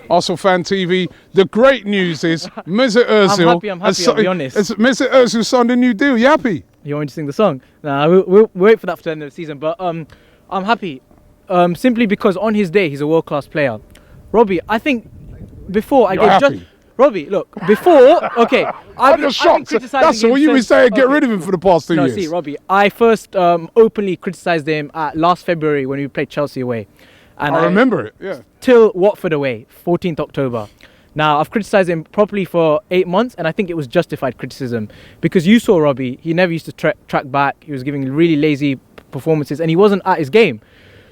ArsenalFanTV. The great news is Mesut Ozil. I'm happy, I'll be honest. Mesut Ozil signed a new deal. You happy? You want me to sing the song? Nah, we'll wait for that for the end of the season. But I'm happy, simply because on his day he's a world-class player. Robbie, I think before Robbie, look, before, okay. I'm just shocked. That's all you been saying, get rid of him for the past 2 years. No, see, Robbie, I first openly criticised him last February when we played Chelsea away. And I remember it, yeah. Till Watford away, 14th October. Now, I've criticised him properly for 8 months, and I think it was justified criticism. Because you saw Robbie, he never used to track back. He was giving really lazy performances, and he wasn't at his game.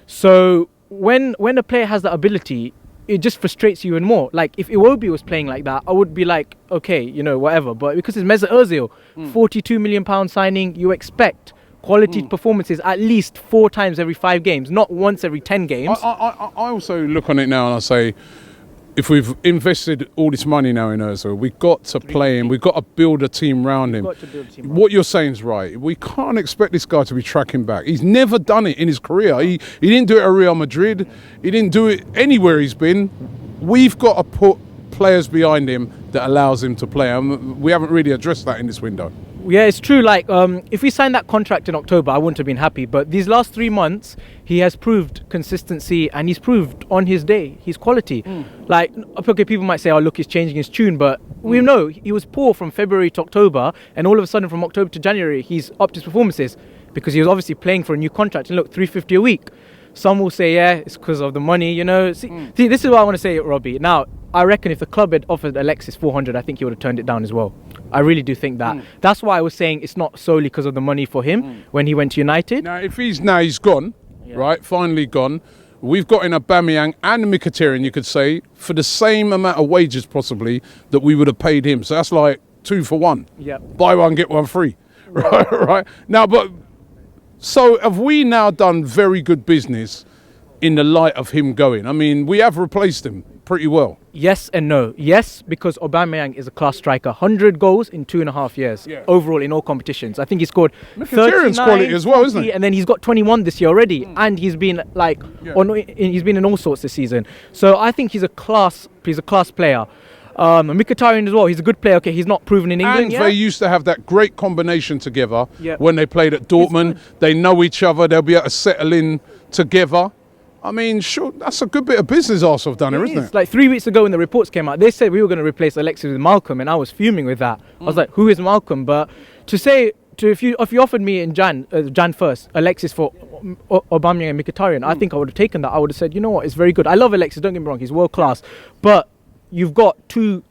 So when a player has that ability, it just frustrates you even more. Like, if Iwobi was playing like that, I would be like, okay, you know, whatever. But because it's Mesut Ozil, £42 million signing, you expect quality performances at least 4 times every 5 games, not once every 10 games. I also look on it now and I say, if we've invested all this money now in Ozil, we've got to play him. We've got to build a team around him. What you're saying is right. We can't expect this guy to be tracking back. He's never done it in his career. He didn't do it at Real Madrid. He didn't do it anywhere he's been. We've got to put players behind him that allows him to play. And we haven't really addressed that in this window. Yeah, it's true. Like, if we signed that contract in October, I wouldn't have been happy. But these last 3 months, he has proved consistency, and he's proved on his day his quality. Like, okay, people might say, "Oh, look, he's changing his tune," but we know he was poor from February to October, and all of a sudden, from October to January, he's upped his performances because he was obviously playing for a new contract. And look, $350 a week. Some will say, yeah, it's because of the money, you know. See, this is what I want to say, Robbie. Now, I reckon if the club had offered Alexis 400, I think he would have turned it down as well. I really do think that. That's why I was saying it's not solely because of the money for him when he went to United. Now, if he's gone, right, finally gone, we've got in Aubameyang and Mkhitaryan, you could say, for the same amount of wages possibly that we would have paid him. So that's like 2 for 1. Yeah. Buy one, get one free. Right? Now, but so have we now done very good business in the light of him going? I mean, we have replaced him pretty well. Yes and no. Yes, because Aubameyang is a class striker. 100 goals in 2.5 years overall in all competitions. I think he scored 39 quality as well, isn't he? And then he's got 21 this year already, and he's been like he's been in all sorts this season. So I think he's a class player. Mkhitaryan as well. He's a good player. Okay, he's not proven in England yet. They used to have that great combination together when they played at Dortmund. They know each other. They'll be able to settle in together. I mean, sure, that's a good bit of business Arsenal have done here, isn't it? Like 3 weeks ago when the reports came out, they said we were going to replace Alexis with Malcolm, and I was fuming with that. I was like, who is Malcolm? But if you offered me in Jan 1st, Alexis for Aubameyang and Mkhitaryan, I think I would have taken that. I would have said, you know what, it's very good. I love Alexis, don't get me wrong, he's world class. But you've got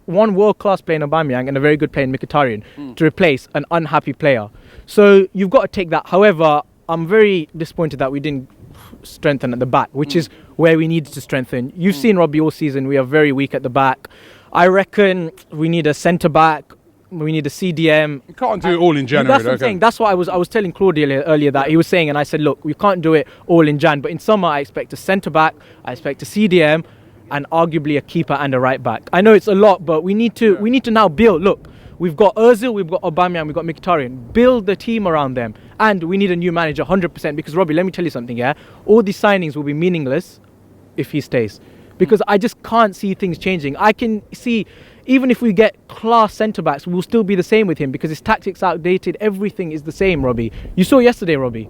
one world-class player in Aubameyang and a very good player in Mkhitaryan to replace an unhappy player. So you've got to take that. However, I'm very disappointed that we didn't strengthen at the back, which is where we needed to strengthen. You've seen Robbie all season. We are very weak at the back. I reckon we need a centre-back. We need a CDM. You can't do it all in January. That's what I'm saying. That's what I was telling Claudia earlier that he was saying, and I said, look, we can't do it all in Jan. But in summer, I expect a centre-back. I expect a CDM. And arguably a keeper and a right back. I know it's a lot, but we need to now build. Look, we've got Ozil, we've got Aubameyang, we've got Mkhitaryan. Build the team around them, and we need a new manager, 100%. Because Robbie, let me tell you something. Yeah, all these signings will be meaningless if he stays, because I just can't see things changing. I can see even if we get class centre backs, we'll still be the same with him because his tactics are outdated. Everything is the same, Robbie. You saw yesterday, Robbie.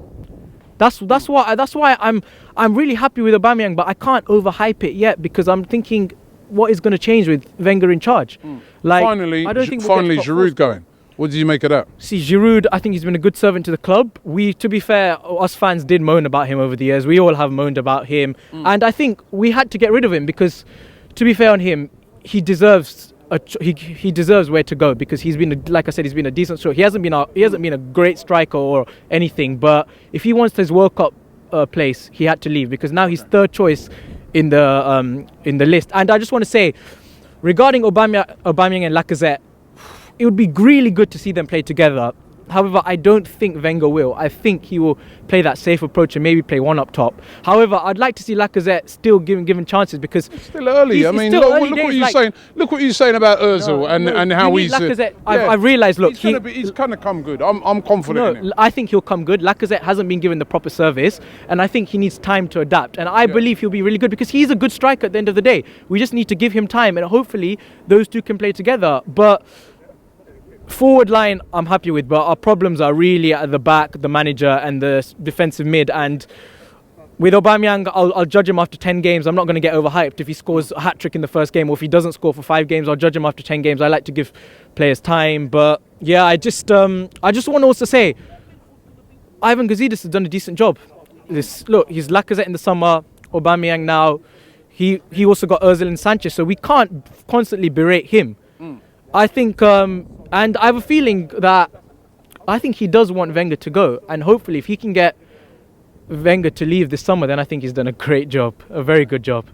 That's why I'm really happy with Aubameyang, but I can't overhype it yet because I'm thinking what is going to change with Wenger in charge. Like, finally, I don't think finally Giroud going. What did you make of that? See, Giroud, I think he's been a good servant to the club. To be fair, us fans did moan about him over the years. We all have moaned about him, and I think we had to get rid of him because, to be fair on him, he deserves. He deserves where to go because he's been, like I said, he's been a decent striker. He hasn't been a great striker or anything. But if he wants his World Cup place, he had to leave because now he's third choice in the list. And I just want to say, regarding Aubameyang and Lacazette, it would be really good to see them play together. However, I don't think Wenger will. I think he will play that safe approach and maybe play one up top. However, I'd like to see Lacazette still given chances because it's still early. I mean, look what you're saying. Look what you're saying about Ozil and how he's. Lacazette. I've realised. Look, he's kind of come good. I'm confident in him. I think he'll come good. Lacazette hasn't been given the proper service, and I think he needs time to adapt. And I believe he'll be really good because he's a good striker at the end of the day. We just need to give him time, and hopefully those two can play together. But forward line, I'm happy with, but our problems are really at the back, the manager, and the defensive mid. And with Aubameyang, I'll judge him after 10 games. I'm not going to get overhyped. If he scores a hat trick in the first game, or if he doesn't score for 5 games, I'll judge him after 10 games. I like to give players time. But yeah, I just want to also say, Ivan Gazidis has done a decent job. Look, he's Lacazette in the summer, Aubameyang now. He also got Ozil and Sanchez, so we can't constantly berate him. I think, and I have a feeling that I think he does want Wenger to go, and hopefully if he can get Wenger to leave this summer, then I think he's done a great job, a very good job.